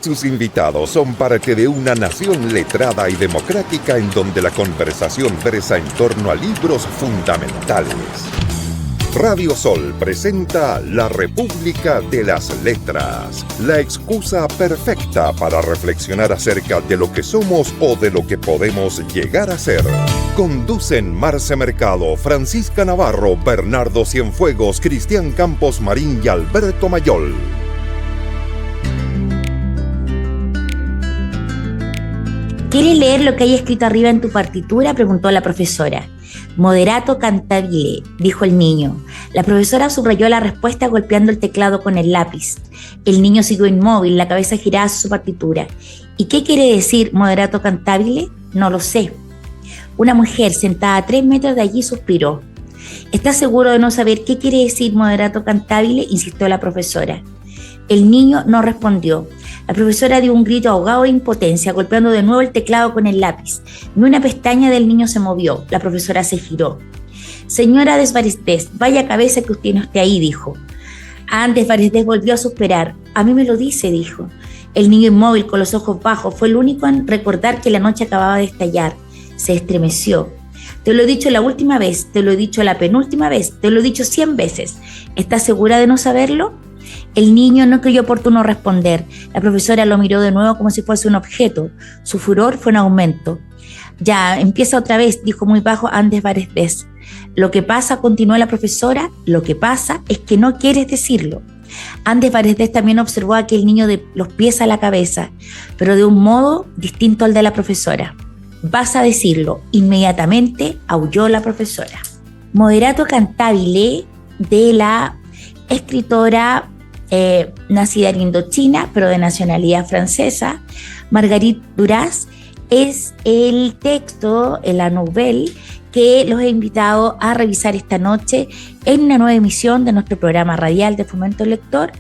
Sus invitados son parte de una nación letrada y democrática en donde la conversación versa en torno a libros fundamentales. Radio Sol presenta La República de las Letras, la excusa perfecta para reflexionar acerca de lo que somos o de lo que podemos llegar a ser. Conducen Marce Mercado, Francisca Navarro, Bernardo Cienfuegos, Cristian Campos Marín y Alberto Mayol. ¿Quieres leer lo que hay escrito arriba en tu partitura?, preguntó la profesora. Moderato cantabile, dijo el niño. La profesora subrayó la respuesta golpeando el teclado con el lápiz. El niño siguió inmóvil, la cabeza girada hacia su partitura. ¿Y qué quiere decir moderato cantabile? No lo sé. Una mujer sentada a 3 metros de allí suspiró. ¿Estás seguro de no saber qué quiere decir moderato cantabile?, insistió la profesora. El niño no respondió. La profesora dio un grito ahogado de impotencia, golpeando de nuevo el teclado con el lápiz. Ni una pestaña del niño se movió. La profesora se giró. Señora Desbarestés, vaya cabeza que usted no esté ahí, dijo. Desbarestés volvió a suspirar. A mí me lo dice, dijo. El niño inmóvil, con los ojos bajos, fue el único en recordar que la noche acababa de estallar. Se estremeció. Te lo he dicho la última vez, te lo he dicho la penúltima vez, te lo he dicho 100 veces. ¿Estás segura de no saberlo? El niño no creyó oportuno responder. La profesora lo miró de nuevo como si fuese un objeto. Su furor fue en aumento. Ya, empieza otra vez, dijo muy bajo Desbarestés. Lo que pasa, continuó la profesora, lo que pasa es que no quieres decirlo. Desbarestés también observó a aquel niño de los pies a la cabeza, pero de un modo distinto al de la profesora. Vas a decirlo, inmediatamente aulló la profesora. Moderato cantabile, de la escritora nacida en Indochina, pero de nacionalidad francesa, Marguerite Duras, es el texto, la novela, que los he invitado a revisar esta noche en una nueva emisión de nuestro programa radial de Fomento Lector,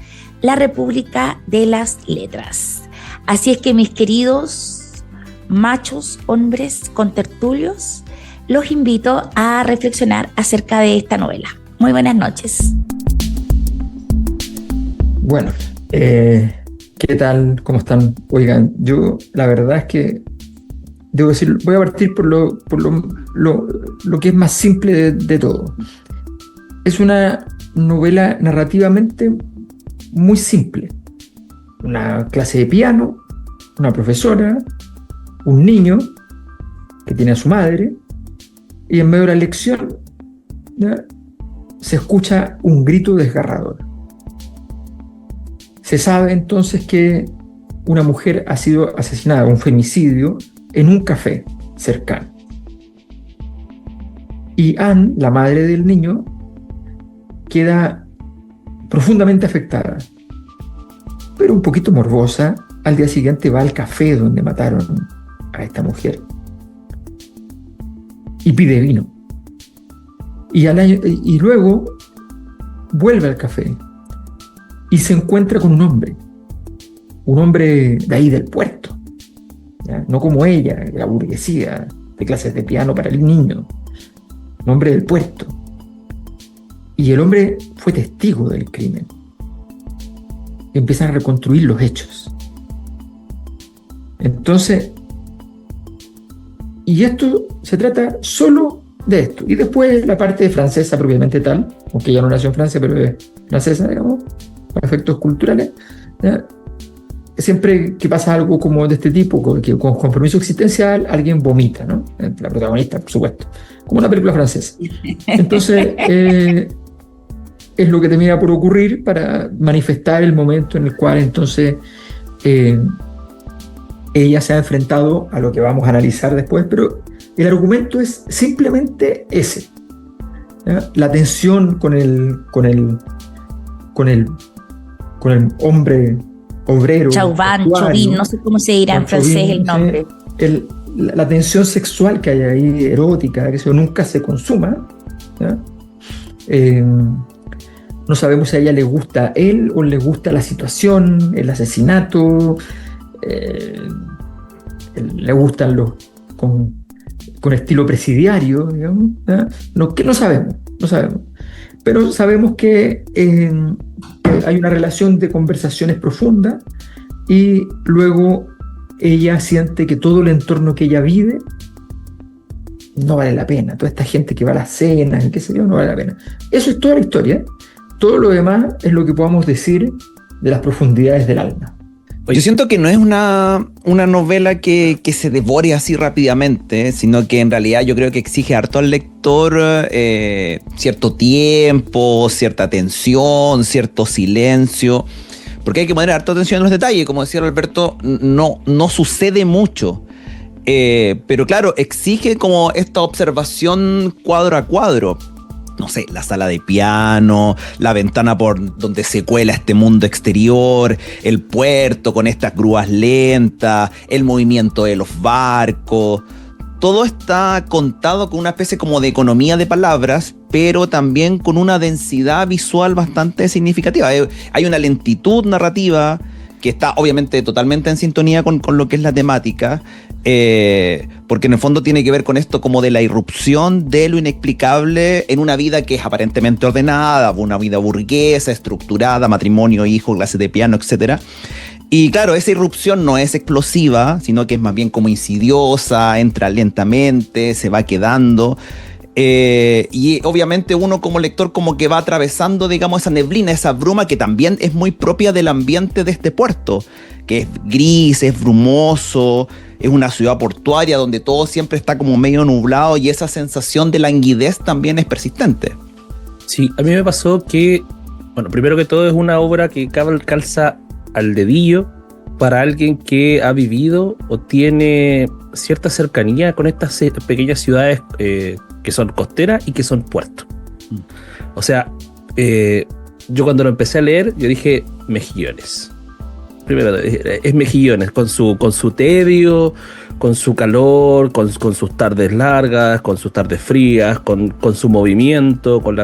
La República de las Letras. Así es que, mis queridos machos, hombres, contertulios, los invito a reflexionar acerca de esta novela. Muy buenas noches. Bueno, ¿qué tal? ¿Cómo están? Oigan, yo la verdad es que debo decir, voy a partir por lo que es más simple de todo. Es una novela narrativamente muy simple. Una clase de piano, una profesora, un niño que tiene a su madre, y en medio de la lección, ¿ya?, se escucha un grito desgarrador. Se sabe entonces que una mujer ha sido asesinada, un femicidio, en un café cercano. Y Anne, la madre del niño, queda profundamente afectada, pero un poquito morbosa. Al día siguiente va al café donde mataron a esta mujer y pide vino. Y luego vuelve al café y se encuentra con un hombre de ahí del puerto, ¿ya? No como ella, de la burguesía, de clases de piano para el niño, un hombre del puerto. Y el hombre fue testigo del crimen. Empiezan a reconstruir los hechos. Entonces, y esto se trata solo de esto. Y después la parte francesa propiamente tal, aunque ella no nació en Francia, pero es francesa, digamos, para efectos culturales, ¿ya? Siempre que pasa algo como de este tipo, con compromiso existencial, alguien vomita, ¿no? La protagonista, por supuesto, como una película francesa. Entonces, es lo que termina por ocurrir para manifestar el momento en el cual entonces ella se ha enfrentado a lo que vamos a analizar después, pero el argumento es simplemente ese, ¿ya? La tensión con el hombre obrero. Chauvin, no sé cómo se dirá en francés el nombre. La tensión sexual que hay ahí, erótica, que eso nunca se consuma, ¿ya? No sabemos si a ella le gusta a él o le gusta la situación, el asesinato, le gustan los con estilo presidiario, digamos, ¿eh? No sabemos. Pero sabemos que hay una relación de conversaciones profundas y luego ella siente que todo el entorno que ella vive no vale la pena. Toda esta gente que va a las cenas y qué sé yo, no vale la pena. Eso es toda la historia. Todo lo demás es lo que podamos decir de las profundidades del alma. Yo siento que no es una novela que se devore así rápidamente, sino que en realidad yo creo que exige harto al lector cierto tiempo, cierta atención, cierto silencio, porque hay que poner harta atención en los detalles. Como decía Alberto, no sucede mucho. Pero claro, exige como esta observación cuadro a cuadro. No sé, la sala de piano, la ventana por donde se cuela este mundo exterior, el puerto con estas grúas lentas, el movimiento de los barcos. Todo está contado con una especie como de economía de palabras, pero también con una densidad visual bastante significativa. Hay una lentitud narrativa que está obviamente totalmente en sintonía con lo que es la temática, porque en el fondo tiene que ver con esto como de la irrupción de lo inexplicable en una vida que es aparentemente ordenada, una vida burguesa, estructurada, matrimonio, hijo, clase de piano, etc. Y claro, esa irrupción no es explosiva, sino que es más bien como insidiosa, entra lentamente, se va quedando. Y obviamente uno como lector como que va atravesando, digamos, esa neblina, esa bruma que también es muy propia del ambiente de este puerto, que es gris, es brumoso, es una ciudad portuaria donde todo siempre está como medio nublado y esa sensación de languidez también es persistente. Sí, a mí me pasó que, bueno, primero que todo es una obra que calza al dedillo para alguien que ha vivido o tiene cierta cercanía con estas pequeñas ciudades que son costeras y que son puertos. O sea, yo cuando lo empecé a leer, yo dije Mejillones. Primero, es Mejillones, con su tedio, con su calor, con sus tardes largas, con sus tardes frías, con su movimiento, con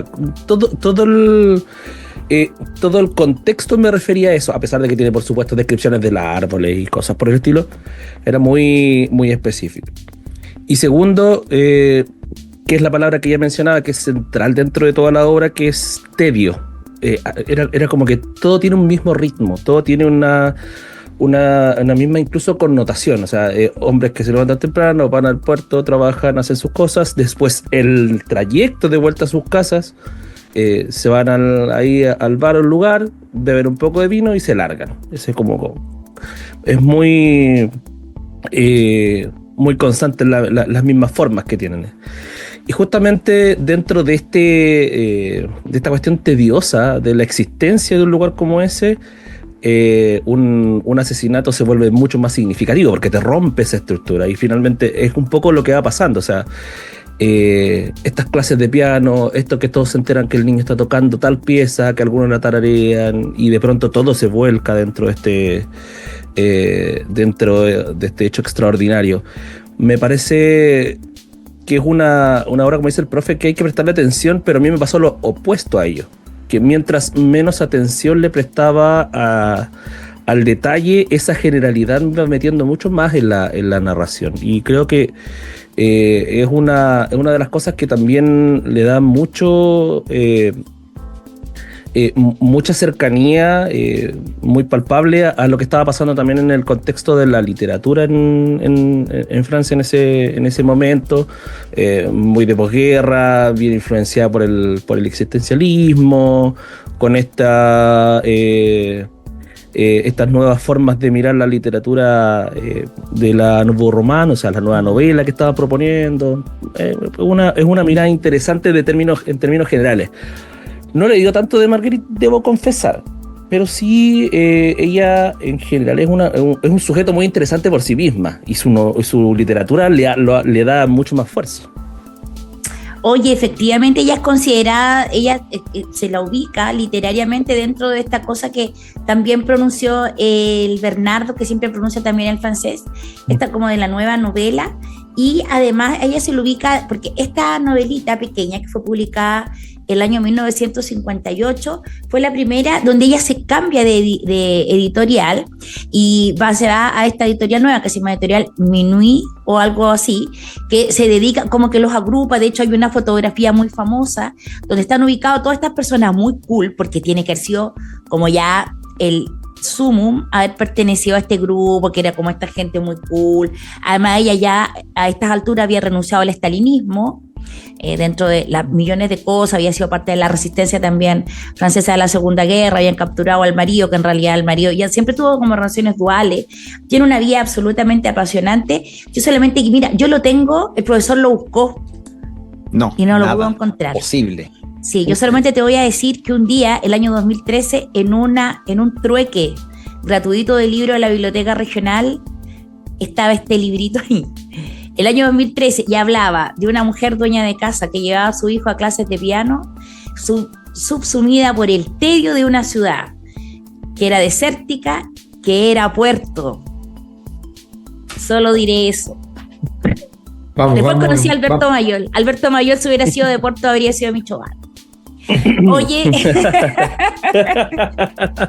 todo el contexto me refería a eso, a pesar de que tiene, por supuesto, descripciones de los árboles y cosas por el estilo. Era muy, muy específico. Y segundo, que es la palabra que ya mencionaba, que es central dentro de toda la obra, que es tedio. Era como que todo tiene un mismo ritmo, todo tiene una misma incluso connotación. O sea, hombres que se levantan temprano, van al puerto, trabajan, hacen sus cosas, después el trayecto de vuelta a sus casas, se van ahí al bar o al lugar, beben un poco de vino y se largan. Es muy muy constante las mismas formas que tienen. Y justamente dentro de esta cuestión tediosa de la existencia de un lugar como ese, un asesinato se vuelve mucho más significativo porque te rompe esa estructura y finalmente es un poco lo que va pasando. O sea, estas clases de piano, esto que todos se enteran que el niño está tocando tal pieza, que algunos la tararean y de pronto todo se vuelca dentro de este hecho extraordinario. Me parece que es una obra, como dice el profe, que hay que prestarle atención, pero a mí me pasó lo opuesto a ello, que mientras menos atención le prestaba al detalle, esa generalidad me va metiendo mucho más en la narración, y creo que es una de las cosas que también le da mucha cercanía, muy palpable a lo que estaba pasando también en el contexto de la literatura en Francia en ese momento, muy de posguerra, bien influenciada por el existencialismo, con estas nuevas formas de mirar la literatura de la Nouveau Roman, o sea, la nueva novela que estaba proponiendo. Es una mirada interesante en términos generales. No le digo tanto de Marguerite, debo confesar, pero sí ella en general es un sujeto muy interesante por sí misma y su literatura le da mucho más fuerza. Oye, efectivamente ella es considerada, se la ubica literariamente dentro de esta cosa que también pronunció el Bernardo, que siempre pronuncia también el francés, esta como de la nueva novela, y además ella se lo ubica porque esta novelita pequeña que fue publicada el año 1958 fue la primera donde ella se cambia de editorial y se va a esta editorial nueva que se llama Editorial Minuit o algo así, que se dedica, como que los agrupa. De hecho hay una fotografía muy famosa donde están ubicados todas estas personas muy cool, porque tiene que haber sido como ya sumum haber pertenecido a este grupo, que era como esta gente muy cool. Además, ella ya a estas alturas había renunciado al estalinismo, dentro de las millones de cosas, había sido parte de la resistencia también francesa de la Segunda Guerra, habían capturado al marido, que en realidad el marido ya siempre tuvo como relaciones duales, tiene una vida absolutamente apasionante. Yo solamente, mira, yo lo tengo, el profesor lo buscó No, y no lo nada pudo encontrar. posible. Sí, yo solamente te voy a decir que un día, el año 2013, en un trueque gratuito de libro de la Biblioteca Regional, estaba este librito ahí. El año 2013 ya hablaba de una mujer dueña de casa que llevaba a su hijo a clases de piano, subsumida por el tedio de una ciudad que era desértica, que era puerto. Solo diré eso. Después conocí a Alberto Mayol. Alberto Mayol, si hubiera sido de Puerto, habría sido Michoacán. Oye,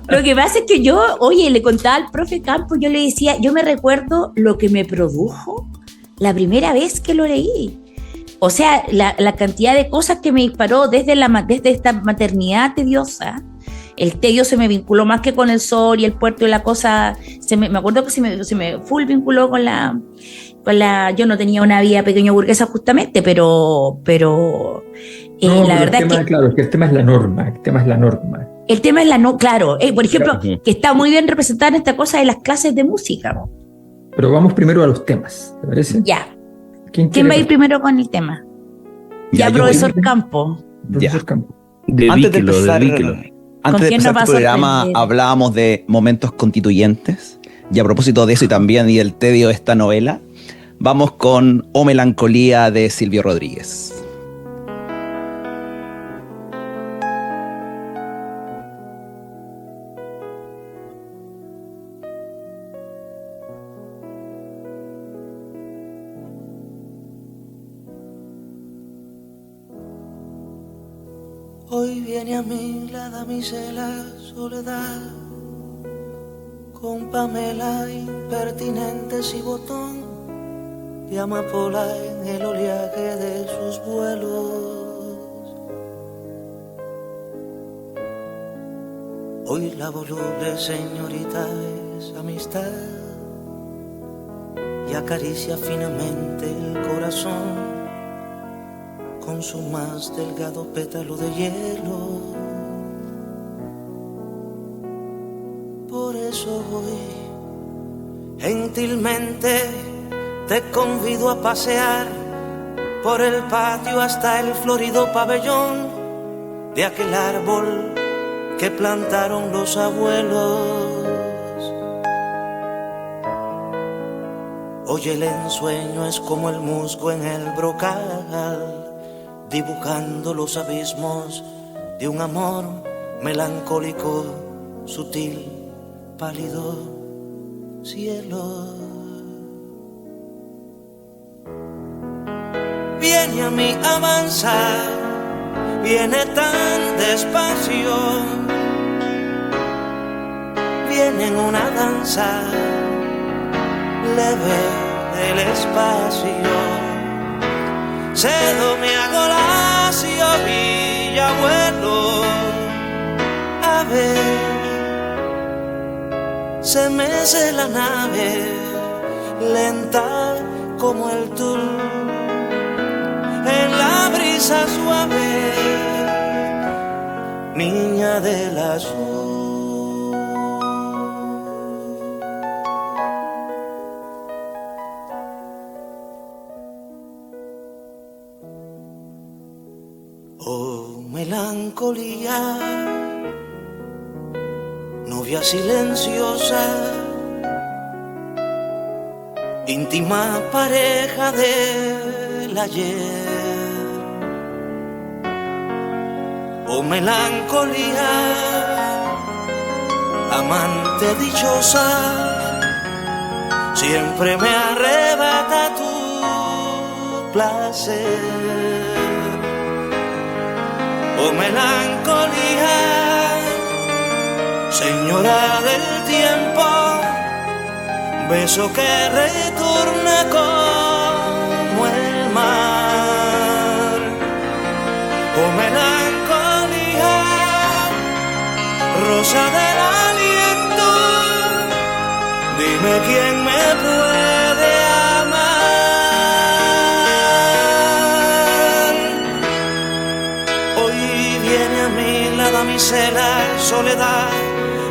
lo que pasa es que yo, le contaba al profe Campos, yo le decía, yo me recuerdo lo que me produjo la primera vez que lo leí. O sea, la cantidad de cosas que me disparó desde esta maternidad tediosa. El tedio se me vinculó más que con el sol y el puerto y la cosa. Me acuerdo que se me full vinculó con la. Yo no tenía una vida pequeño burguesa justamente, pero No, la verdad es que. Claro, es que el tema es la norma. El tema es la norma. El tema es claro. Por ejemplo, que está muy bien representada en esta cosa de las clases de música. Pero vamos primero a los temas, ¿te parece? Ya. ¿Quién va a ir primero con el tema? Ya, profesor Campo. Profesor Campo. Antes de empezar este programa sorprender? hablábamos de momentos constituyentes, y a propósito de eso y también y del tedio de esta novela, vamos con O Melancolía de Silvio Rodríguez. Hoy viene a mí la damisela soledad, con Pamela impertinentes y botón de amapola en el oleaje de sus vuelos. Hoy la voluble señorita es amistad y acaricia finamente el corazón con su más delgado pétalo de hielo. Por eso hoy gentilmente te convido a pasear por el patio hasta el florido pabellón de aquel árbol que plantaron los abuelos. Hoy el ensueño es como el musgo en el brocal, dibujando los abismos de un amor melancólico, sutil, pálido cielo. Viene a mí avanzar, viene tan despacio, viene en una danza leve del espacio. Cedo mi hago lacio y ya vuelo a ver. Se mece la nave, lenta como el tul, en la brisa suave, niña del azul. Oh, melancolía, novia silenciosa, íntima pareja del ayer. Oh, melancolía, amante dichosa, siempre me arrebata tu placer. Oh, melancolía, señora del tiempo, beso que retorna como el mar. Oh, melancolía, rosa del aliento Dime quién me puede amar. Hoy viene a mí la damisela Soledad,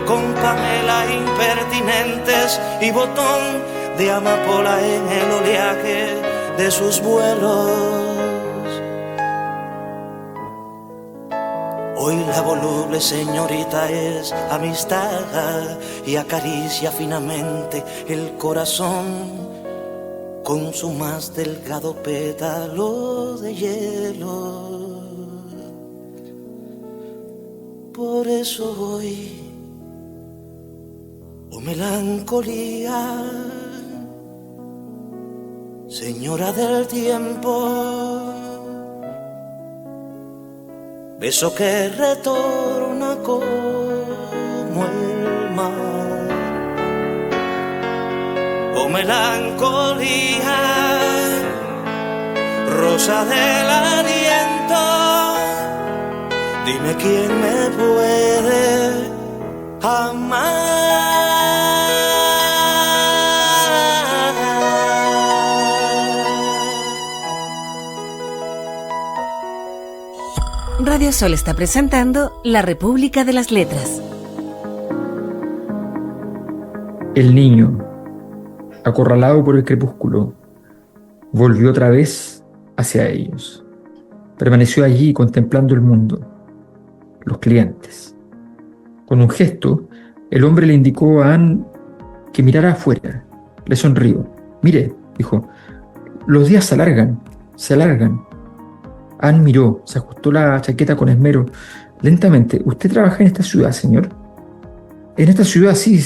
con Pamela impertinentes y botón de amapola en el oleaje de sus vuelos. Hoy la voluble señorita es amistad y acaricia finamente el corazón con su más delgado pétalo de hielo. Por eso hoy, oh melancolía, señora del tiempo, beso que retorna como el mar. Oh melancolía, rosa del aliento, dime quién me puede amar. Radio Sol está presentando La República de las Letras. El niño, acorralado por el crepúsculo, volvió otra vez hacia ellos. Permaneció allí contemplando el mundo, los clientes. Con un gesto, el hombre le indicó a Anne que mirara afuera. Le sonrió. Mire, dijo, los días se alargan, se alargan. Anne miró, se ajustó la chaqueta con esmero. Lentamente, ¿usted trabaja en esta ciudad, señor? En esta ciudad, sí.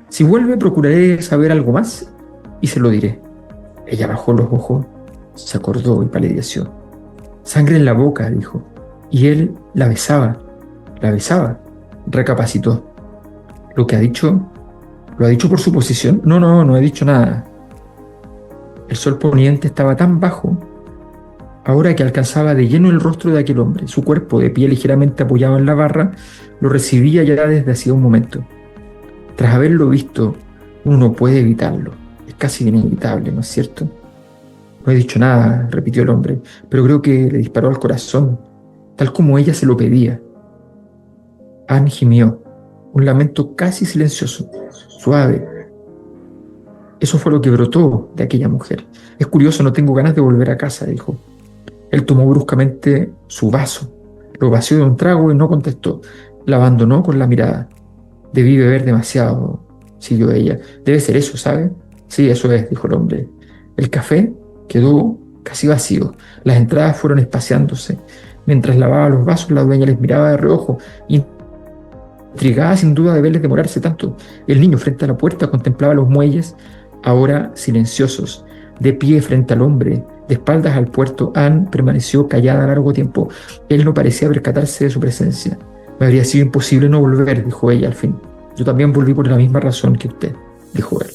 Si vuelve, procuraré saber algo más y se lo diré. Ella bajó los ojos, se acordó y palideció. Sangre en la boca, dijo. Y él la besaba. Recapacitó. ¿Lo que ha dicho? ¿Lo ha dicho por su posición? No he dicho nada. El sol poniente estaba tan bajo ahora que alcanzaba de lleno el rostro de aquel hombre. Su cuerpo, de pie ligeramente apoyado en la barra, lo recibía ya desde hacía un momento. Tras haberlo visto, uno no puede evitarlo. Es casi inevitable, ¿no es cierto? No he dicho nada, repitió el hombre, pero creo que le disparó al corazón, tal como ella se lo pedía. Anne gimió, un lamento casi silencioso, suave. Eso fue lo que brotó de aquella mujer. Es curioso, no tengo ganas de volver a casa, dijo. Él tomó bruscamente su vaso, lo vació de un trago y no contestó. La abandonó con la mirada. Debí beber demasiado, siguió ella. Debe ser eso, ¿sabe? Sí, eso es, dijo el hombre. El café quedó casi vacío. Las entradas fueron espaciándose. Mientras lavaba los vasos, la dueña les miraba de reojo, intrigada sin duda de verles demorarse tanto. El niño frente a la puerta contemplaba los muelles, ahora silenciosos, de pie frente al hombre, de espaldas al puerto. Anne permaneció callada largo tiempo. Él no parecía percatarse de su presencia. Me habría sido imposible no volver, dijo ella al fin. Yo también volví por la misma razón que usted, dijo él.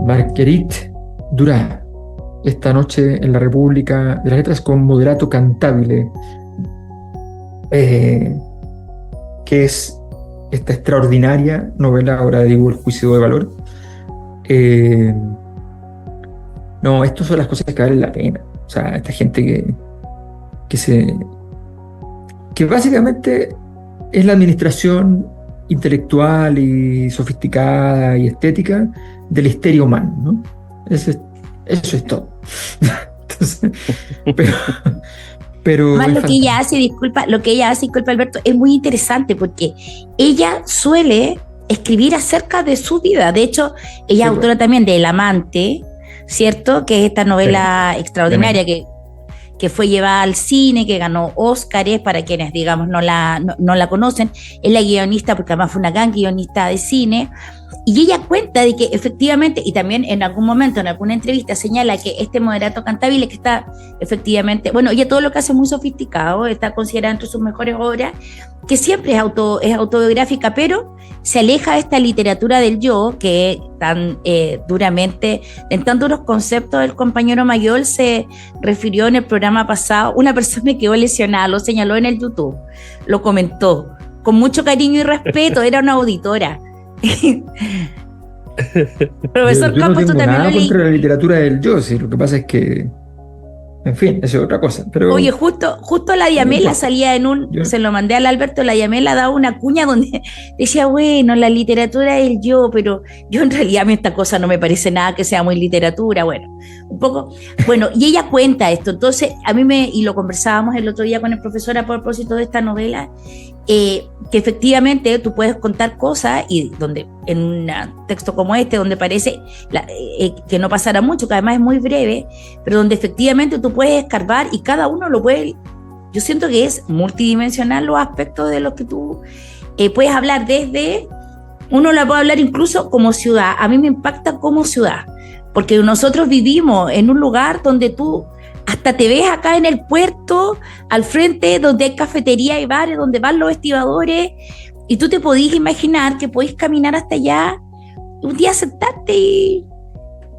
Marguerite Duras, esta noche en la República de las Letras con Moderato Cantabile, que es esta extraordinaria novela, ahora digo El juicio de valor. No, estas son las cosas que valen la pena. O sea, esta gente que básicamente es la administración intelectual y sofisticada y estética de la histeria humana, ¿no? Eso es todo. Entonces, pero más lo que ella hace, disculpa Alberto, es muy interesante porque ella suele escribir acerca de su vida. De hecho, ella es autora también de El amante, ¿cierto? Que es esta novela extraordinaria que fue llevada al cine, que ganó Óscares, para quienes, digamos, no la conocen. Es la guionista, porque además fue una gran guionista de cine, y ella cuenta de que efectivamente, y también en algún momento, en alguna entrevista, señala que este Moderato Cantabile, que está efectivamente, bueno, ella todo lo que hace es muy sofisticado, está considerada entre sus mejores obras, que siempre es autobiográfica, pero se aleja de esta literatura del yo, que tan duramente, en tan duros conceptos, el compañero Mayol se refirió en el programa pasado. Una persona que quedó lesionada, lo señaló en el YouTube, lo comentó con mucho cariño y respeto, era una auditora. Profesor Yo no Campos, tú tengo también nada lo leí. contra la literatura del Yossi, lo que pasa es que, en fin, eso es otra cosa. Pero Oye, justo la Diamela salía en se lo mandé al Alberto, la Diamela daba una cuña donde decía, bueno, la literatura es el yo, pero yo en realidad a mí esta cosa no me parece nada que sea muy literatura, bueno, un poco, bueno, y ella cuenta esto, entonces y lo conversábamos el otro día con el profesor a propósito de esta novela, que efectivamente tú puedes contar cosas y donde en un texto como este, donde parece que no pasará mucho, que además es muy breve, pero donde efectivamente tú puedes escarbar y cada uno lo puede, yo siento que es multidimensional los aspectos de los que tú puedes hablar uno la puede hablar incluso como ciudad, a mí me impacta como ciudad, porque nosotros vivimos en un lugar donde tú hasta te ves acá en el puerto, al frente, donde hay cafetería y bares, donde van los estibadores, y tú te podís imaginar que podés caminar hasta allá, un día sentarte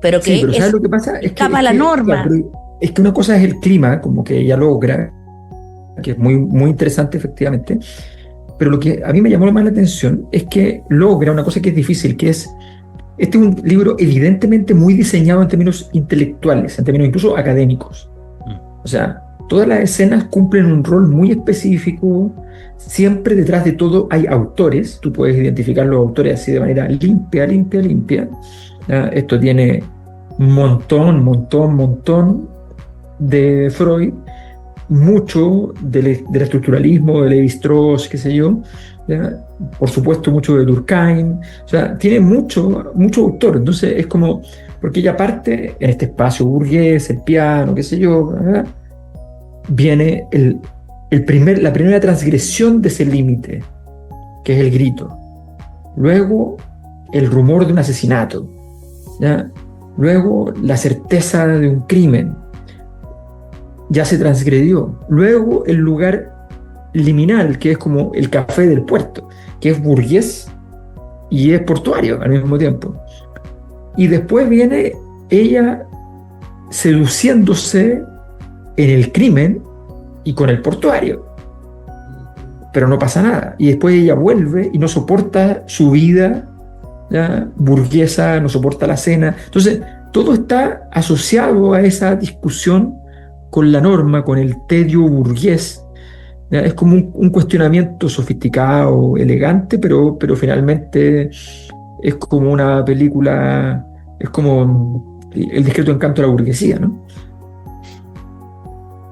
pero que sí, pero ¿sabes lo que pasa? escapa la norma. Claro, es que una cosa es el clima, como que ella logra, que es muy, muy interesante efectivamente, pero lo que a mí me llamó más la atención es que logra una cosa que es difícil, que es, este es un libro evidentemente muy diseñado en términos intelectuales, en términos incluso académicos. O sea, todas las escenas cumplen un rol muy específico, siempre detrás de todo hay autores, tú puedes identificar los autores así de manera limpia. Esto tiene un montón de Freud, mucho del estructuralismo, de Lévi-Strauss, qué sé yo, ¿ya? Por supuesto mucho de Durkheim, o sea, tiene mucho autor, entonces es como, porque ella parte en este espacio burgués, el piano, qué sé yo, ¿verdad? Viene la primera transgresión de ese límite, que es el grito, luego el rumor de un asesinato, ¿ya? Luego la certeza de un crimen, ya se transgredió, luego el lugar liminal, que es como el café del puerto, que es burgués y es portuario al mismo tiempo, y después viene ella seduciéndose en el crimen y con el portuario, pero no pasa nada, y después ella vuelve y no soporta su vida, ¿ya? Burguesa, no soporta la cena, entonces todo está asociado a esa discusión con la norma, con el tedio burgués, ¿ya? Es como un cuestionamiento sofisticado, elegante, pero finalmente es como una película, es como el discreto encanto de la burguesía, ¿no?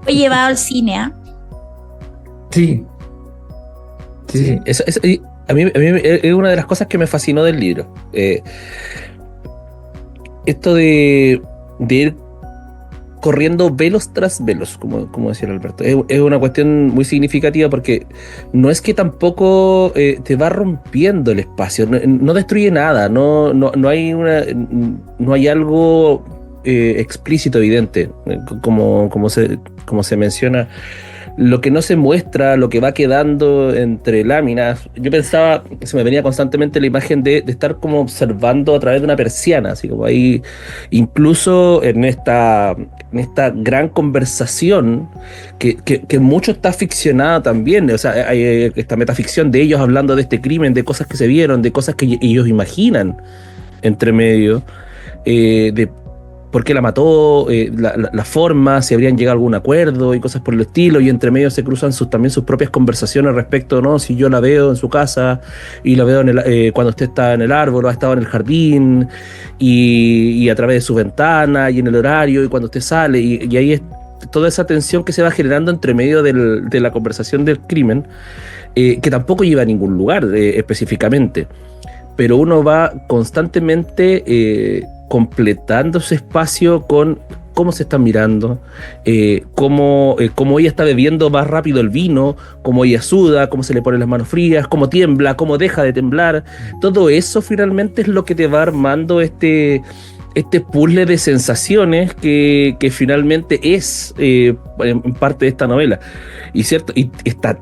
Fue llevado al cine, ¿ah? Sí. Eso, a mí es una de las cosas que me fascinó del libro. Esto de ir corriendo velos tras velos, como decía Alberto. Es una cuestión muy significativa porque no es que tampoco te va rompiendo el espacio, no destruye nada, no hay algo explícito, evidente, como se menciona. Lo que no se muestra, lo que va quedando entre láminas. Yo pensaba, se me venía constantemente la imagen de estar como observando a través de una persiana, así como ahí, incluso en esta gran conversación que mucho está ficcionada también. O sea, hay esta metaficción de ellos hablando de este crimen, de cosas que se vieron, de cosas que ellos imaginan entre medio, de por qué la mató, la forma, si habrían llegado a algún acuerdo y cosas por el estilo, y entre medio se cruzan también sus propias conversaciones respecto, ¿no? Si yo la veo en su casa y la veo cuando usted está en el árbol o ha estado en el jardín y a través de su ventana y en el horario y cuando usted sale y ahí es toda esa tensión que se va generando entre medio de la conversación del crimen, que tampoco lleva a ningún lugar específicamente, pero uno va constantemente completando ese espacio con cómo se están mirando, cómo ella está bebiendo más rápido el vino, cómo ella suda, cómo se le ponen las manos frías, cómo tiembla, cómo deja de temblar. Todo eso finalmente es lo que te va armando este puzzle de sensaciones que finalmente es en parte de esta novela. Y cierto,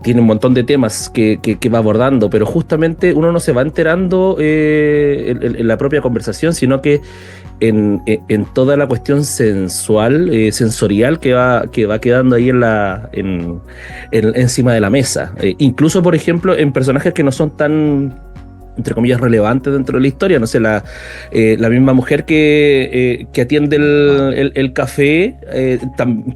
tiene un montón de temas que va abordando, pero justamente uno no se va enterando en la propia conversación, sino que en toda la cuestión sensual, sensorial que va quedando ahí encima de la mesa. Incluso, por ejemplo, en personajes que no son tan, entre comillas, relevantes dentro de la historia. No sé, la misma mujer que atiende el café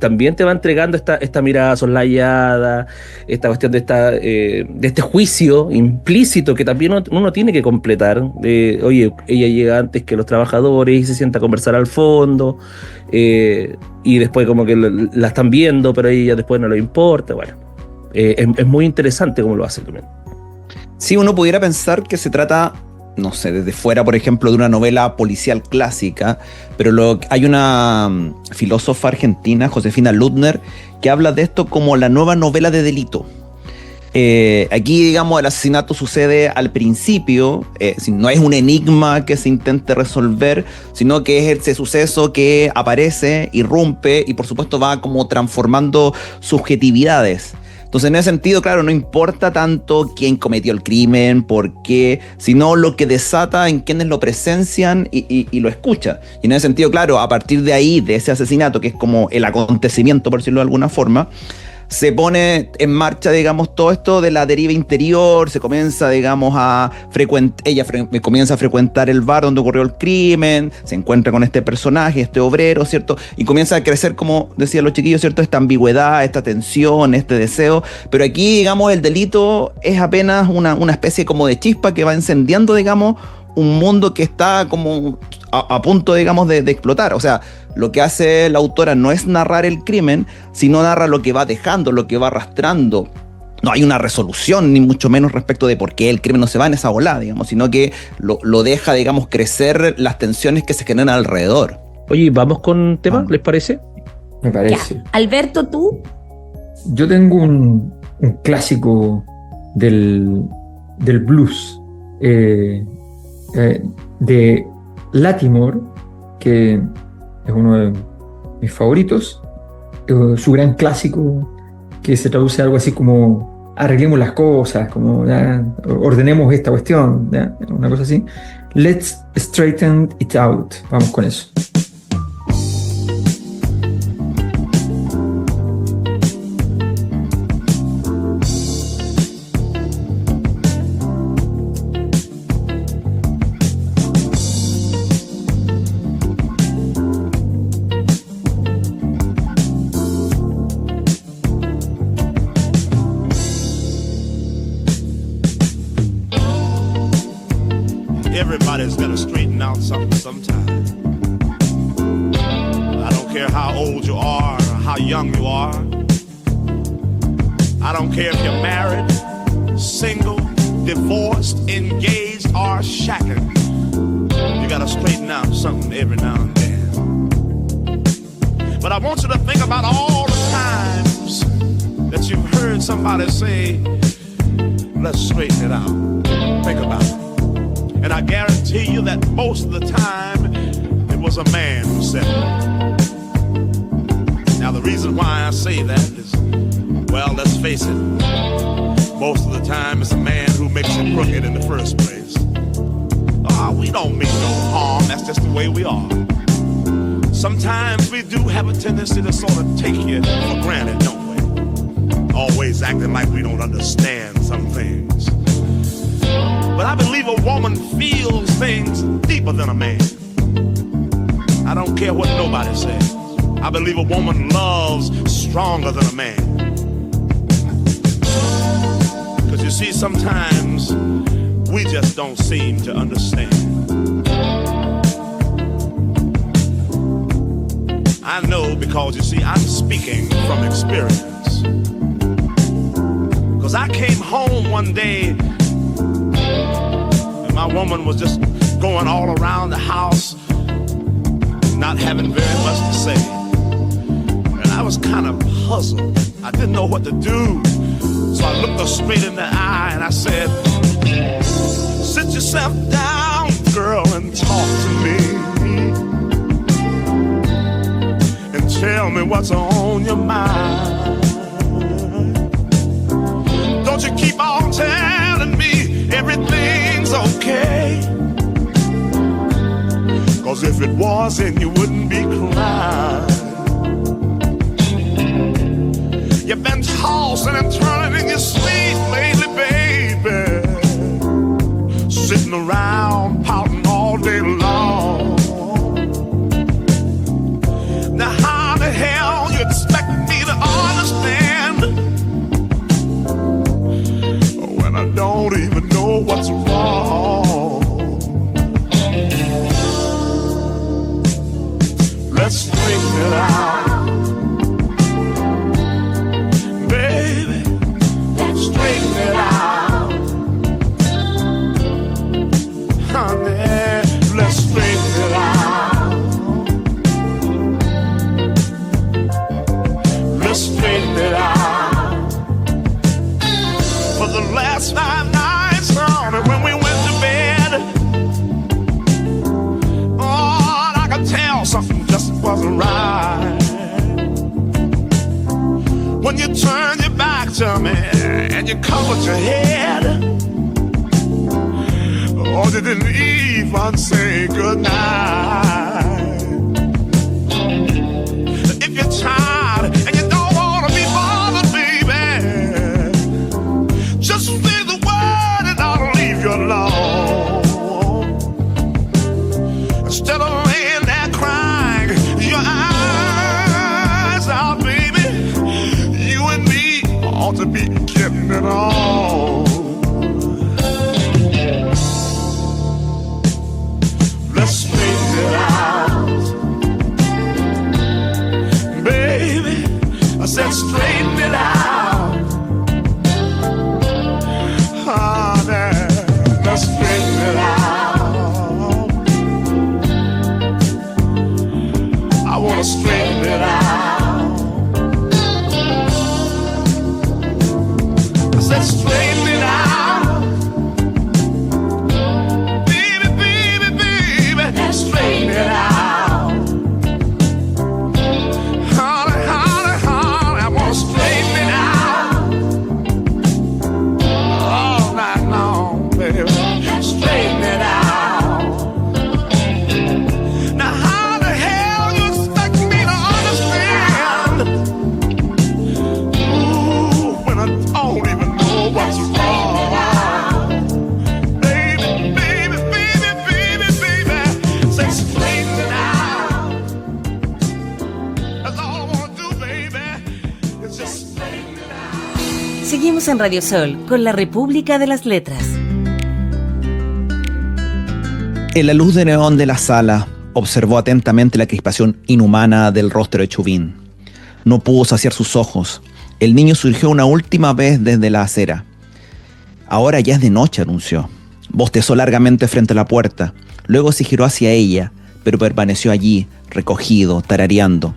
también te va entregando esta mirada soslayada, esta cuestión de este juicio implícito que también uno tiene que completar. Oye, ella llega antes que los trabajadores y se sienta a conversar al fondo, y después como que la están viendo, pero a ella después no le importa. Bueno, es muy interesante cómo lo hace también. Sí, uno pudiera pensar que se trata, no sé, desde fuera, por ejemplo, de una novela policial clásica, pero hay una filósofa argentina, Josefina Ludner, que habla de esto como la nueva novela de delito. Aquí, digamos, el asesinato sucede al principio, no es un enigma que se intente resolver, sino que es ese suceso que aparece, irrumpe y por supuesto va como transformando subjetividades. Entonces, en ese sentido, claro, no importa tanto quién cometió el crimen, por qué, sino lo que desata en quienes lo presencian y lo escuchan. Y en ese sentido, claro, a partir de ahí, de ese asesinato, que es como el acontecimiento, por decirlo de alguna forma, se pone en marcha, digamos, todo esto de la deriva interior, se comienza, digamos, ella comienza a frecuentar el bar donde ocurrió el crimen, se encuentra con este personaje, este obrero, ¿cierto? Y comienza a crecer, como decían los chiquillos, ¿cierto? Esta ambigüedad, esta tensión, este deseo, pero aquí, digamos, el delito es apenas una especie como de chispa que va encendiendo, digamos, un mundo que está como a punto, digamos, de explotar. O sea, lo que hace la autora no es narrar el crimen, sino narra lo que va dejando, lo que va arrastrando. No hay una resolución, ni mucho menos respecto de por qué el crimen no se va en esa volada, digamos, sino que lo deja, digamos, crecer las tensiones que se generan alrededor. Oye, ¿vamos con tema? ¿Les parece? Me parece. Ya. Alberto, ¿tú? Yo tengo un clásico del blues de Latimore, que es uno de mis favoritos, su gran clásico, que se traduce algo así como arreglemos las cosas, como ya, ordenemos esta cuestión, ya, una cosa así. Let's straighten it out. Vamos con eso. Everybody's got to straighten out something sometime. I don't care how old you are or how young you are. I don't care if you're married, single, divorced, engaged, or shacking. You got to straighten out something every now and then. But I want you to think about all the times that you've heard somebody say, let's straighten it out. Think about it. And I guarantee you that most of the time, it was a man who said it. Now, the reason why I say that is, well, let's face it, most of the time it's a man who makes it crooked in the first place. We don't mean no harm, that's just the way we are. Sometimes we do have a tendency to sort of take you for granted, don't we? Always acting like we don't understand some things. But I believe a woman feels things deeper than a man. I don't care what nobody says. I believe a woman loves stronger than a man. Because you see, sometimes we just don't seem to understand. I know because, you see, I'm speaking from experience. Because I came home one day and my woman was just going all around the house, not having very much to say. And I was kind of puzzled. I didn't know what to do. So I looked her straight in the eye and I said, sit yourself down, girl, and talk to me. And tell me what's on your mind. keep on telling me everything's okay. 'Cause if it wasn't, you wouldn't be crying. You've been tossing and turning in your sleep lately, baby. Sitting around pouting all day long. Now how the hell you expect me to understand when I don't even know what's wrong? Let's straighten it out. Straighten it out, honey. Let's straighten it out. Let's straighten it out. For the last 5 nights, honey, when we went to bed, oh, I could tell something just wasn't right. When you turn your back to me and you covered your head, oh, you didn't even say goodnight. If you're tired and you don't want to be bothered, baby, just say the word and I'll leave you alone. Instead of laying there crying your eyes out, baby, you and me ought to be getting it on. Let's straighten it out, baby. I said straighten it out, honey. Let's straighten it out. I wanna straighten it out. Let's straighten it out, baby, baby, baby. Let's straighten it out, honey, honey, honey. I wanna straighten it out all night long, baby. Straighten it out. Now how the hell you expect me to understand? Ooh, when I don't even what's wrong, baby, baby, baby, baby, baby. Say straighten it out. That's all I wanna do, baby. It's just straighten it out. Seguimos en Radio Sol con la República de las Letras. En la luz de neón de la sala, observó atentamente la crispación inhumana del rostro de Chauvin. No pudo saciar sus ojos. El niño surgió una última vez desde la acera. Ahora ya es de noche, anunció. Bostezó largamente frente a la puerta. Luego se giró hacia ella, pero permaneció allí, recogido, tarareando.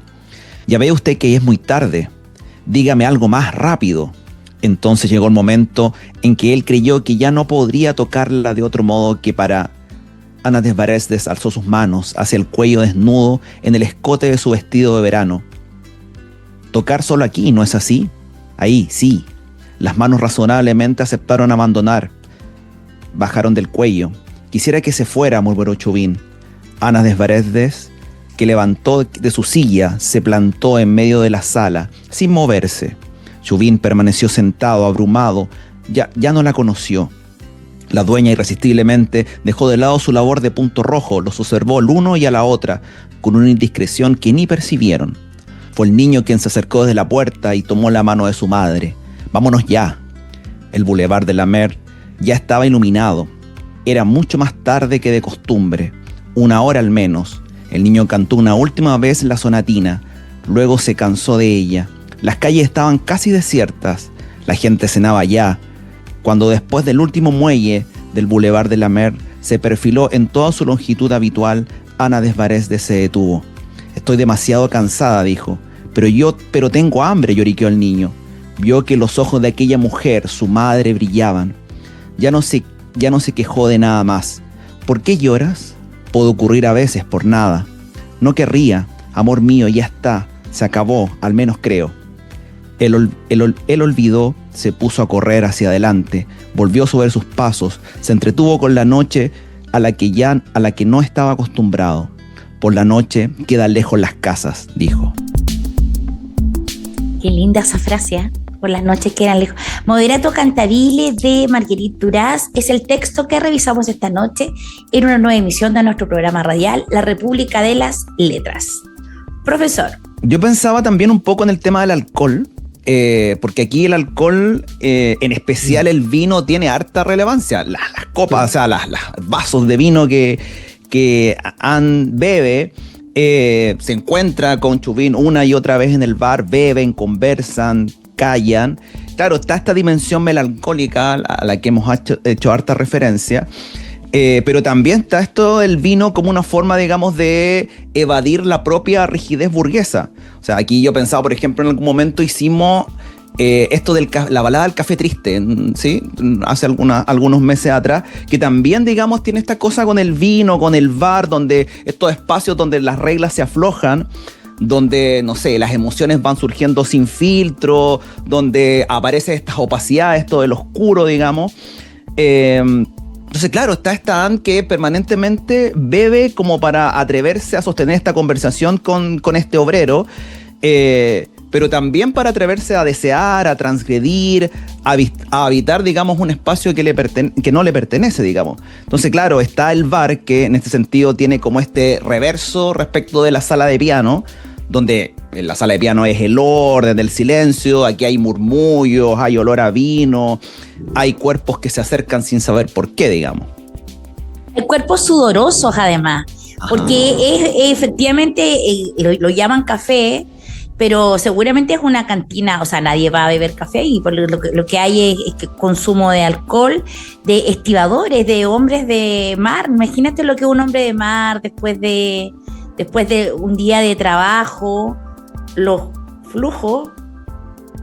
Ya ve usted que es muy tarde. Dígame algo más rápido. Entonces llegó el momento en que él creyó que ya no podría tocarla de otro modo que para... Ana Desbaresdes alzó sus manos hacia el cuello desnudo en el escote de su vestido de verano. Tocar solo aquí, ¿no es así? Ahí, sí. Las manos razonablemente aceptaron abandonar. Bajaron del cuello. Quisiera que se fuera, murmuró Chauvin. Ana Desbaresdes, que levantó de su silla, se plantó en medio de la sala, sin moverse. Chauvin permaneció sentado, abrumado. Ya no la conoció. La dueña irresistiblemente dejó de lado su labor de punto rojo, los observó al uno y a la otra, con una indiscreción que ni percibieron. Fue el niño quien se acercó desde la puerta y tomó la mano de su madre. «Vámonos ya». El Boulevard de la Mer ya estaba iluminado. Era mucho más tarde que de costumbre, 1 hora al menos. El niño cantó una última vez la sonatina, luego se cansó de ella. Las calles estaban casi desiertas, la gente cenaba ya, cuando después del último muelle del Boulevard de la Mer se perfiló en toda su longitud habitual, Ana Desbaresdes se detuvo. «Estoy demasiado cansada», dijo. Pero tengo hambre», lloriqueó el niño. Vio que los ojos de aquella mujer, su madre, brillaban. Ya no se quejó de nada más. «¿Por qué lloras?» «Puede ocurrir a veces, por nada». «No querría, amor mío, ya está, se acabó, al menos creo». Él olvidó se puso a correr hacia adelante, volvió sobre sus pasos, se entretuvo con la noche a la que no estaba acostumbrado. Por la noche quedan lejos las casas, dijo. Qué linda esa frase, ¿eh? Por las noches quedan lejos. Moderato Cantabile de Marguerite Duras es el texto que revisamos esta noche en una nueva emisión de nuestro programa radial La República de las Letras. Profesor. Yo pensaba también un poco en el tema del alcohol, porque aquí el alcohol, en especial el vino, tiene harta relevancia. Las copas, o sea, los vasos de vino que Anne bebe, se encuentra con Chauvin una y otra vez en el bar, beben, conversan, callan. Claro, está esta dimensión melancólica a la que hemos hecho harta referencia, pero también está esto del vino como una forma, digamos, de evadir la propia rigidez burguesa. O sea, aquí yo pensaba, por ejemplo, en algún momento hicimos esto de la balada del café triste, ¿sí? Hace algunos meses atrás, que también, digamos, tiene esta cosa con el vino, con el bar, donde estos espacios donde las reglas se aflojan, donde, no sé, las emociones van surgiendo sin filtro, donde aparece estas opacidades, esto del oscuro, digamos. Entonces, claro, está esta Anne que permanentemente bebe como para atreverse a sostener esta conversación con este obrero, pero también para atreverse a desear, a transgredir, a habitar, digamos, un espacio que no le pertenece, digamos. Entonces, claro, está el bar, que en este sentido tiene como este reverso respecto de la sala de piano, donde en la sala de piano es el orden del silencio, aquí hay murmullos, hay olor a vino, hay cuerpos que se acercan sin saber por qué, digamos. Hay cuerpos sudorosos, además, porque es efectivamente, lo llaman café, pero seguramente es una cantina, o sea, nadie va a beber café, y por lo que hay es consumo de alcohol, de estibadores, de hombres de mar. Imagínate lo que es un hombre de mar después de un día de trabajo. Los flujos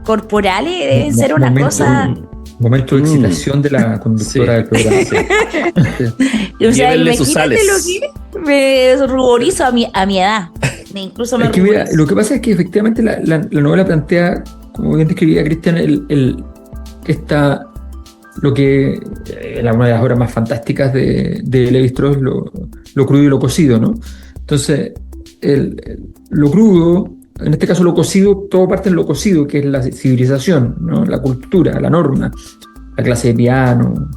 corporales deben ser una cosa... Momento de excitación de la conductora del programa. O sea, Llévenle sus imagínate sales. lo que me ruborizo a mi edad. Incluso me Mira, lo que pasa es que efectivamente la novela plantea, como bien describía Cristian, lo que era una de las obras más fantásticas de Lévi-Strauss, lo crudo y lo cocido, ¿no? Entonces, lo crudo, en este caso lo cocido, todo parte en lo cocido, que es la civilización, ¿no? La cultura, la norma, la clase de piano,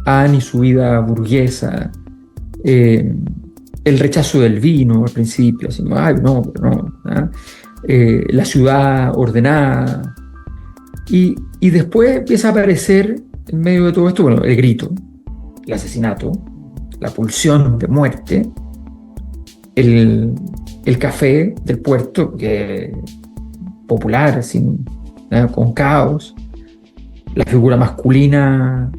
Anne y su vida burguesa, el rechazo del vino al principio, así, ay, no, pero no, ¿eh? La ciudad ordenada, y después empieza a aparecer en medio de todo esto, bueno, el grito, el asesinato, la pulsión de muerte, el café del puerto, que popular, así, con caos, la figura masculina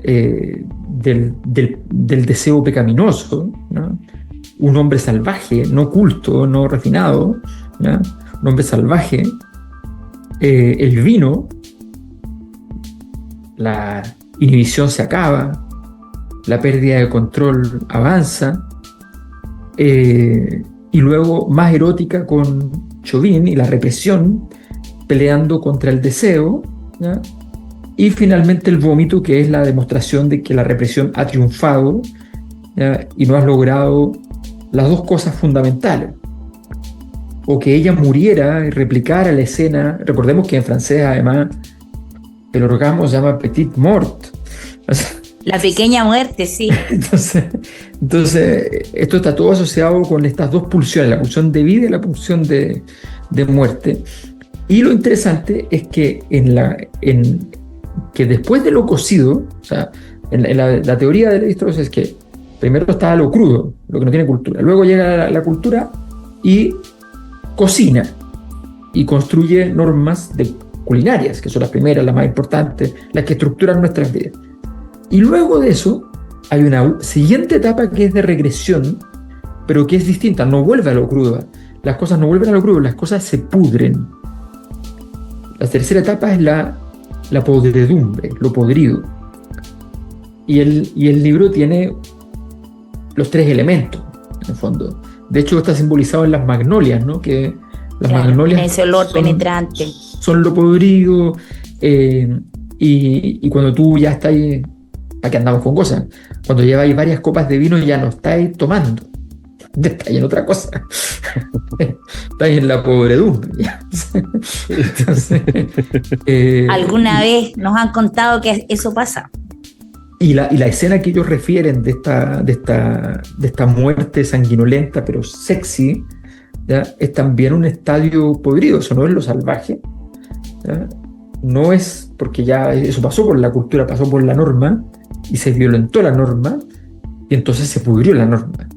del deseo pecaminoso, ¿no? Un hombre salvaje, no culto, no refinado, ¿no? Un hombre salvaje, el vino, la inhibición se acaba, la pérdida de control avanza, y luego más erótica con Chauvin y la represión peleando contra el deseo, ¿ya? Y finalmente el vómito, que es la demostración de que la represión ha triunfado, ¿ya? Y no has logrado las dos cosas fundamentales, o que ella muriera y replicara la escena. Recordemos que en francés además el orgasmo se llama petite mort, o sea, la pequeña muerte, sí. Entonces, esto está todo asociado con estas dos pulsiones, la pulsión de vida y la pulsión de muerte. Y lo interesante es que que después de lo cocido, o sea, en la teoría de Lévi-Strauss es que primero está lo crudo, lo que no tiene cultura. Luego llega la cultura y cocina y construye normas culinarias, que son las primeras, las más importantes, las que estructuran nuestras vidas. Y luego de eso hay una siguiente etapa que es de regresión, pero que es distinta, no vuelve a lo crudo. Las cosas no vuelven a lo crudo, las cosas se pudren. La tercera etapa es la podredumbre, lo podrido. Y el libro tiene los tres elementos, en el fondo. De hecho, está simbolizado en las magnolias, ¿no? Que las magnolias ese olor penetrante. Son lo podrido. Y cuando tú ya estás ahí, aquí andamos con cosas, cuando lleváis varias copas de vino ya no estáis tomando, ya estáis en otra cosa. Estáis en la pobredumbre. Ya. Entonces, Alguna vez nos han contado que eso pasa. y la escena que ellos refieren de esta muerte sanguinolenta pero sexy, ¿ya? Es también un estadio podrido, eso no es lo salvaje, ¿ya? No es porque ya eso pasó por la cultura, pasó por la norma y se violentó la norma y entonces se pudrió la norma.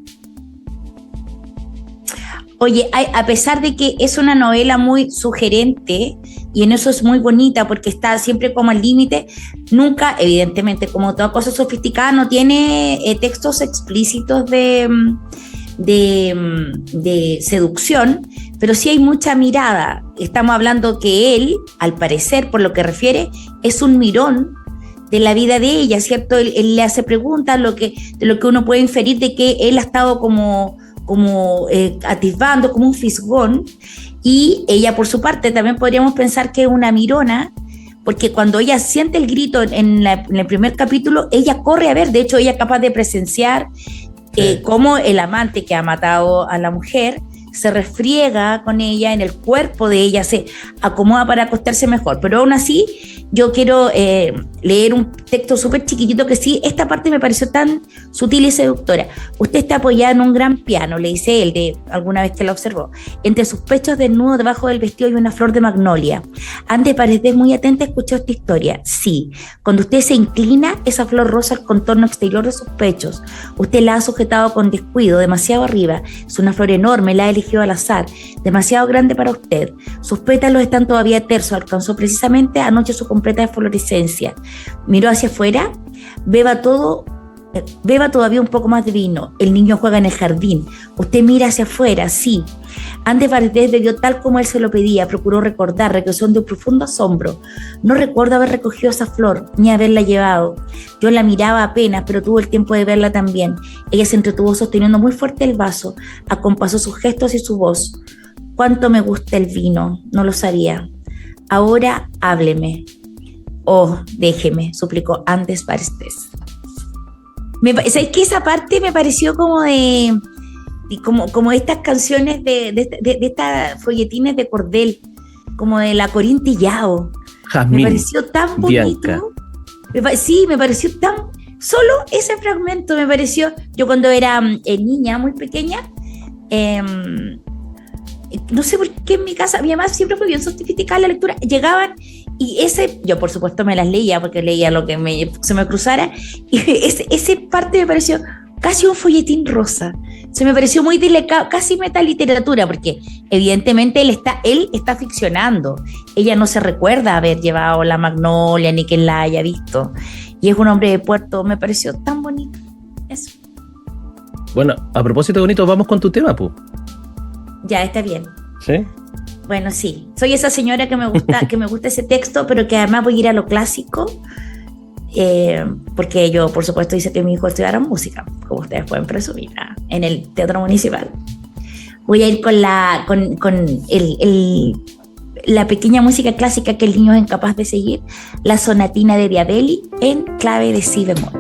Oye, a pesar de que es una novela muy sugerente y en eso es muy bonita porque está siempre como al límite, nunca, evidentemente, como toda cosa sofisticada, no tiene textos explícitos de seducción, pero sí hay mucha mirada. Estamos hablando que él, al parecer, por lo que refiere, es un mirón de la vida de ella, ¿cierto? Él le hace preguntas de lo que uno puede inferir de que él ha estado como atisbando, como un fisgón, y ella por su parte también podríamos pensar que es una mirona, porque cuando ella siente el grito en el primer capítulo, ella corre a ver, de hecho ella es capaz de presenciar cómo el amante que ha matado a la mujer se refriega con ella en el cuerpo de ella, se acomoda para acostarse mejor, pero aún así yo quiero leer un texto súper chiquitito que sí, esta parte me pareció tan sutil y seductora. Usted está apoyada en un gran piano, le dice él, de alguna vez que la observó. Entre sus pechos desnudos, debajo del vestido hay una flor de magnolia. Antes parecer muy atenta, escuchó esta historia. Sí, cuando usted se inclina, esa flor roza el contorno exterior de sus pechos. Usted la ha sujetado con descuido, demasiado arriba. Es una flor enorme, la ha elegido al azar, demasiado grande para usted. Sus pétalos están todavía tersos, alcanzó precisamente anoche su completa eflorescencia. Miró hacia afuera, beba todavía un poco más de vino. El niño juega en el jardín. Usted mira hacia afuera, sí. Antes Valdés bebió tal como él se lo pedía, procuró recordar, regresó de un profundo asombro. No recuerdo haber recogido esa flor, ni haberla llevado. Yo la miraba apenas, pero tuve el tiempo de verla también. Ella se entretuvo sosteniendo muy fuerte el vaso, acompasó sus gestos y su voz. Cuánto me gusta el vino, no lo sabía. Ahora hábleme. Oh, déjeme, suplicó antes Barstés. ¿Sabes qué? Esa parte me pareció como como estas canciones de estas folletines de cordel, como de la Corintillao. Jazmín, me pareció tan bonito. Sí, me pareció tan... Solo ese fragmento me pareció... Yo cuando era niña, muy pequeña, no sé por qué en mi casa, mi mamá siempre fue bien sofisticada en la lectura, llegaban y yo por supuesto me las leía porque leía lo que se me cruzara, y ese parte me pareció casi un folletín rosa, se me pareció muy delicado, casi metaliteratura, porque evidentemente él está ficcionando, ella no se recuerda haber llevado la magnolia ni que la haya visto, y es un hombre de puerto, me pareció tan bonito, eso. Bueno, a propósito de bonito, vamos con tu tema, Pu. Ya, está bien. ¿Sí? Bueno, sí. Soy esa señora que me gusta ese texto, pero que además voy a ir a lo clásico, porque yo, por supuesto, hice que mi hijo estudiara música, como ustedes pueden presumir, en el Teatro Municipal. Voy a ir con la pequeña música clásica que el niño es incapaz de seguir, la sonatina de Diabelli en clave de si bemol.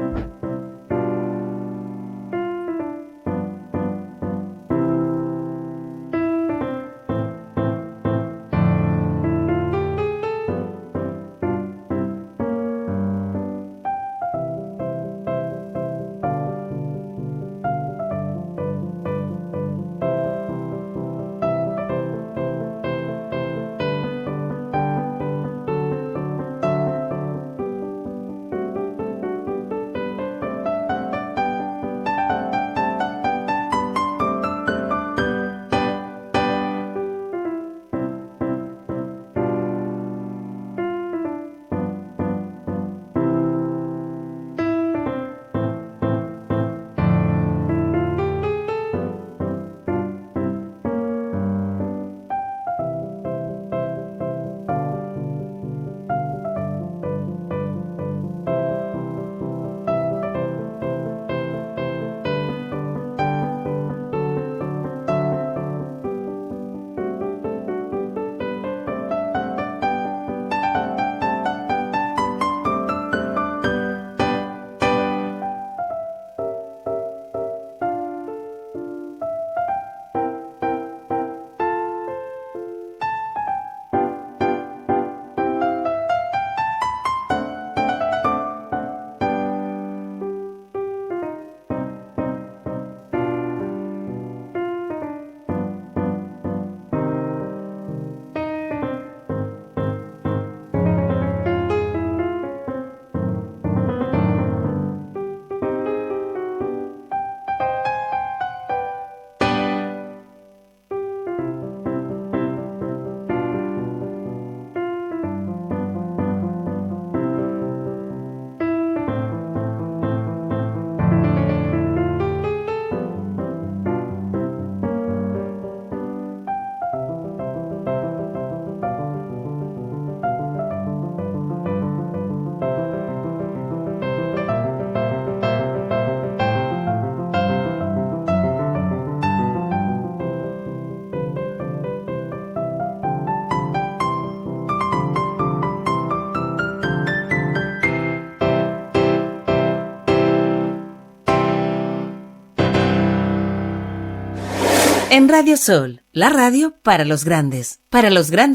En Radio Sol, la radio para los grandes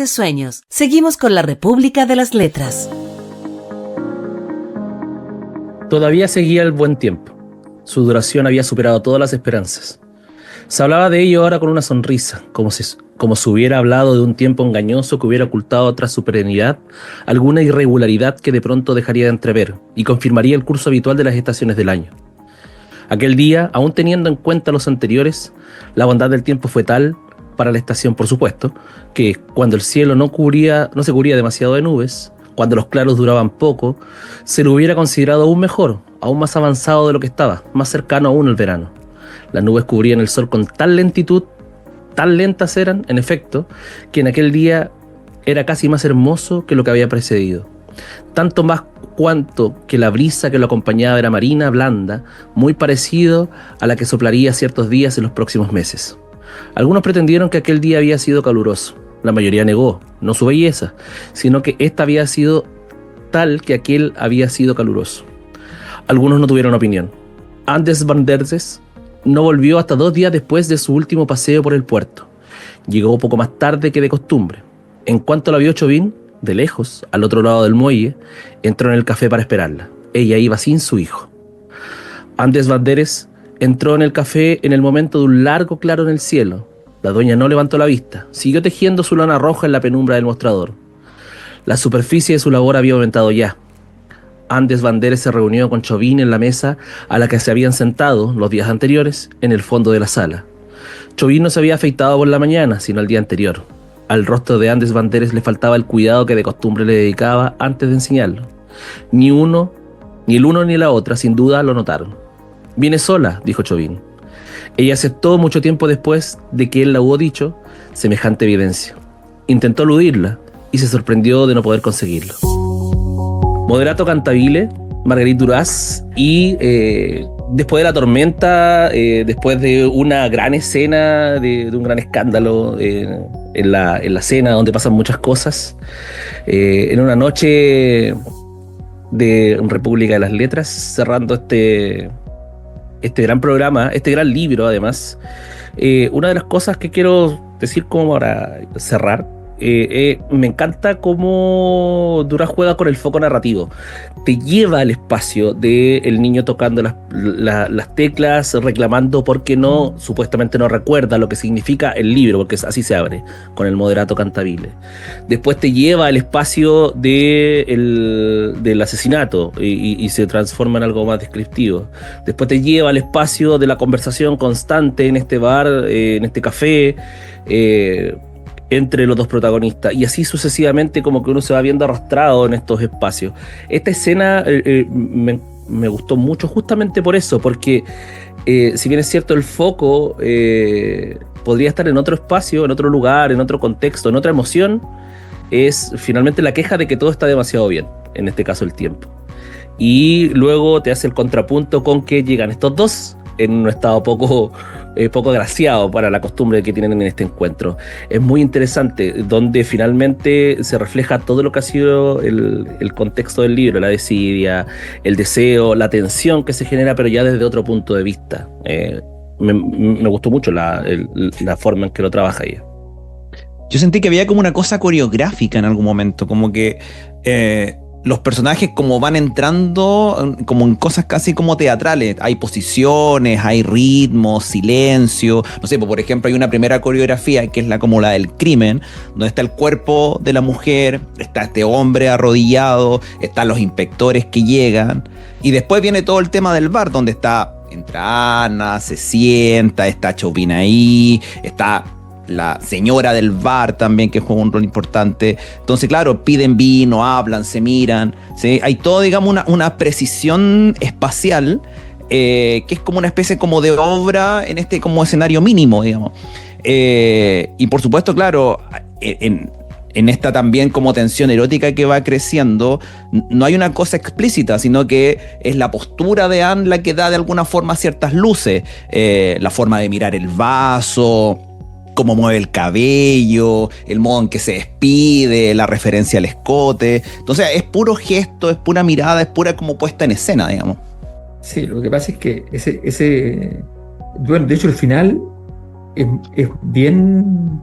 sueños. Seguimos con la República de las Letras. Todavía seguía el buen tiempo. Su duración había superado todas las esperanzas. Se hablaba de ello ahora con una sonrisa, como si hubiera hablado de un tiempo engañoso que hubiera ocultado tras su perenidad alguna irregularidad que de pronto dejaría de entrever y confirmaría el curso habitual de las estaciones del año. Aquel día, aún teniendo en cuenta los anteriores, la bondad del tiempo fue tal, para la estación por supuesto, que cuando el cielo no se cubría demasiado de nubes, cuando los claros duraban poco, se lo hubiera considerado aún mejor, aún más avanzado de lo que estaba, más cercano aún al verano. Las nubes cubrían el sol con tal lentitud, tan lentas eran, en efecto, que en aquel día era casi más hermoso que lo que había precedido. Tanto más cuanto que la brisa que lo acompañaba era marina, blanda, muy parecido a la que soplaría ciertos días en los próximos meses. Algunos pretendieron que aquel día había sido caluroso. La mayoría negó, no su belleza, sino que esta había sido tal que aquel había sido caluroso. Algunos no tuvieron opinión. Anders van der Ves no volvió hasta 2 días después de su último paseo por el puerto. Llegó poco más tarde que de costumbre. En cuanto la vio Chauvin, de lejos, al otro lado del muelle, entró en el café para esperarla. Ella iba sin su hijo. Anders van der Ves entró en el café en el momento de un largo claro en el cielo. La dueña no levantó la vista, siguió tejiendo su lana roja en la penumbra del mostrador. La superficie de su labor había aumentado ya. Anders van der Ves se reunió con Chauvin en la mesa a la que se habían sentado los días anteriores en el fondo de la sala. Chauvin no se había afeitado por la mañana, sino el día anterior. Al rostro de Anders van der Ves le faltaba el cuidado que de costumbre le dedicaba antes de enseñarlo. Ni el uno ni la otra, sin duda, lo notaron. «Viene sola», dijo Chauvin. Ella aceptó mucho tiempo después de que él la hubo dicho semejante evidencia. Intentó eludirla y se sorprendió de no poder conseguirlo. Moderato cantabile, Marguerite Duras, y después de la tormenta, después de una gran escena, de un gran escándalo en la cena donde pasan muchas cosas, en una noche de República de las Letras, cerrando este gran programa, este gran libro además, una de las cosas que quiero decir como para cerrar, me encanta cómo Duras juega con el foco narrativo. Te lleva al espacio del niño tocando las teclas, reclamando porque supuestamente no recuerda lo que significa el libro, porque así se abre, con el moderato cantabile. Después te lleva al espacio del asesinato y se transforma en algo más descriptivo. Después te lleva al espacio de la conversación constante en este bar, en este café, entre los dos protagonistas, y así sucesivamente, como que uno se va viendo arrastrado en estos espacios. Esta escena me gustó mucho justamente por eso, porque si bien es cierto el foco podría estar en otro espacio, en otro lugar, en otro contexto, en otra emoción, es finalmente la queja de que todo está demasiado bien, en este caso el tiempo. Y luego te hace el contrapunto con que llegan estos dos en un estado poco agraciado para la costumbre que tienen en este encuentro. Es muy interesante, donde finalmente se refleja todo lo que ha sido el contexto del libro, la desidia, el deseo, la tensión que se genera, pero ya desde otro punto de vista. Me gustó mucho la forma en que lo trabaja ella. Yo sentí que había como una cosa coreográfica en algún momento, como que los personajes como van entrando como en cosas casi como teatrales. Hay posiciones, hay ritmos, silencio. No sé, por ejemplo, hay una primera coreografía que es como la del crimen, donde está el cuerpo de la mujer, está este hombre arrodillado, están los inspectores que llegan, y después viene todo el tema del bar, donde entra Ana, se sienta, está Chauvin ahí, está la señora del bar también, que juega un rol importante. Entonces, claro, piden vino, hablan, se miran, ¿sí? Hay todo, digamos, una precisión espacial que es como una especie como de obra en este como escenario mínimo, digamos. Y por supuesto, claro, en esta también como tensión erótica que va creciendo, no hay una cosa explícita, sino que es la postura de Anne la que da de alguna forma ciertas luces, la forma de mirar el vaso, cómo mueve el cabello, el modo en que se despide, la referencia al escote. Entonces es puro gesto, es pura mirada, es pura como puesta en escena, digamos. Sí, lo que pasa es que ese duelo, de hecho el final es bien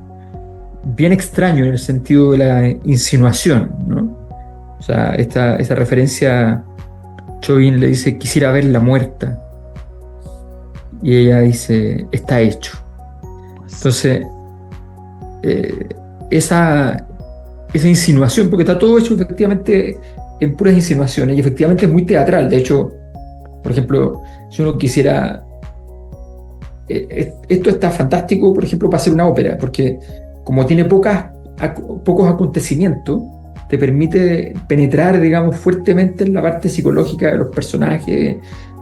extraño en el sentido de la insinuación, ¿no? O sea, esa referencia, Chauvin le dice, quisiera verla muerta. Y ella dice, está hecho. Entonces, esa insinuación, porque está todo hecho efectivamente en puras insinuaciones, y efectivamente es muy teatral. De hecho, por ejemplo, si uno quisiera... esto está fantástico, por ejemplo, para hacer una ópera, porque como tiene pocos acontecimientos, te permite penetrar, digamos, fuertemente en la parte psicológica de los personajes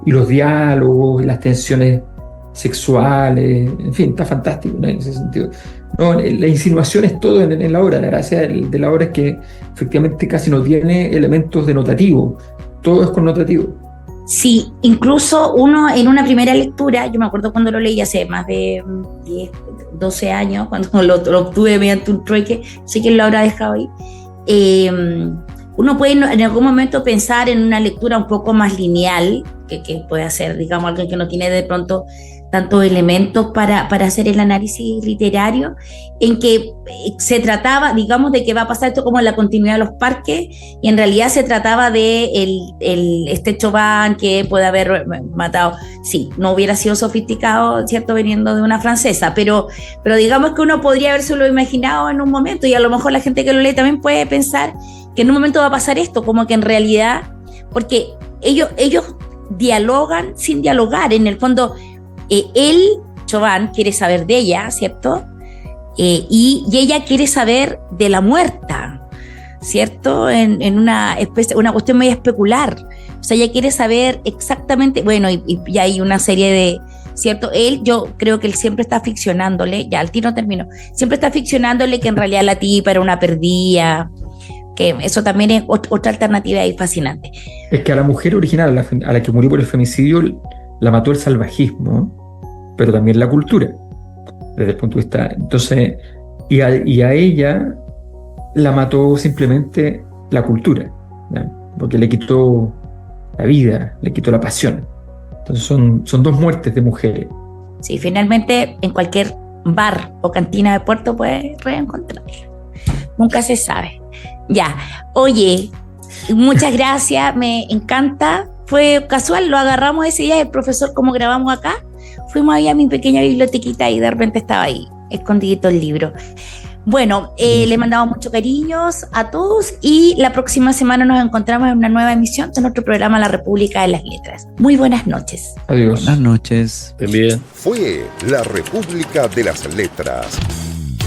y los diálogos y las tensiones sexuales. En fin, está fantástico, ¿no? En ese sentido. No, la insinuación es todo en la obra. La gracia de la obra es que efectivamente casi no tiene elementos denotativos, todo es connotativo. Sí, incluso uno en una primera lectura, yo me acuerdo cuando lo leí hace más de 10, 12 años, cuando lo obtuve mediante un trueque, sé que lo habrá dejado ahí. Uno puede en algún momento pensar en una lectura un poco más lineal, que puede hacer, digamos, alguien que no tiene de pronto tantos elementos para hacer el análisis literario, en que se trataba, digamos, de que va a pasar esto como en la continuidad de los parques, y en realidad se trataba de este Chauvin que puede haber matado. Sí, no hubiera sido sofisticado, ¿cierto?, viniendo de una francesa, pero digamos que uno podría habérselo imaginado en un momento, y a lo mejor la gente que lo lee también puede pensar que en un momento va a pasar esto, como que en realidad, porque ellos dialogan sin dialogar, en el fondo. Él, Chauvin, quiere saber de ella, ¿cierto? Y ella quiere saber de la muerta, ¿cierto? En una especie, una cuestión medio especular. O sea, ella quiere saber exactamente, bueno, y hay una serie de, ¿cierto? Yo creo que él siempre está ficcionándole, ya al tiro termino, siempre está ficcionándole que en realidad la tipa era una perdida, que eso también es otra alternativa ahí fascinante. Es que a la mujer original, a la que murió por el femicidio, la mató el salvajismo, pero también la cultura, desde el punto de vista. Entonces, y a ella la mató simplemente la cultura, ¿no? Porque le quitó la vida, le quitó la pasión. Entonces son dos muertes de mujeres. Sí, finalmente en cualquier bar o cantina de puerto puedes reencontrarla. Nunca se sabe. Ya, oye, muchas gracias, me encanta. Fue casual, lo agarramos ese día, el profesor, como grabamos acá, fuimos ahí a mi pequeña bibliotequita y de repente estaba ahí, escondidito el libro. Bueno, le mandamos muchos cariños a todos y la próxima semana nos encontramos en una nueva emisión de nuestro programa La República de las Letras. Muy buenas noches. Adiós. Buenas noches. Bien. Fue La República de las Letras.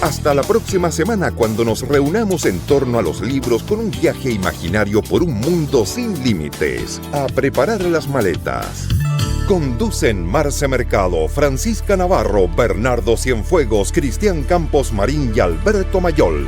Hasta la próxima semana, cuando nos reunamos en torno a los libros con un viaje imaginario por un mundo sin límites. A preparar las maletas. Conducen Marce Mercado, Francisca Navarro, Bernardo Cienfuegos, Cristian Campos Marín y Alberto Mayol.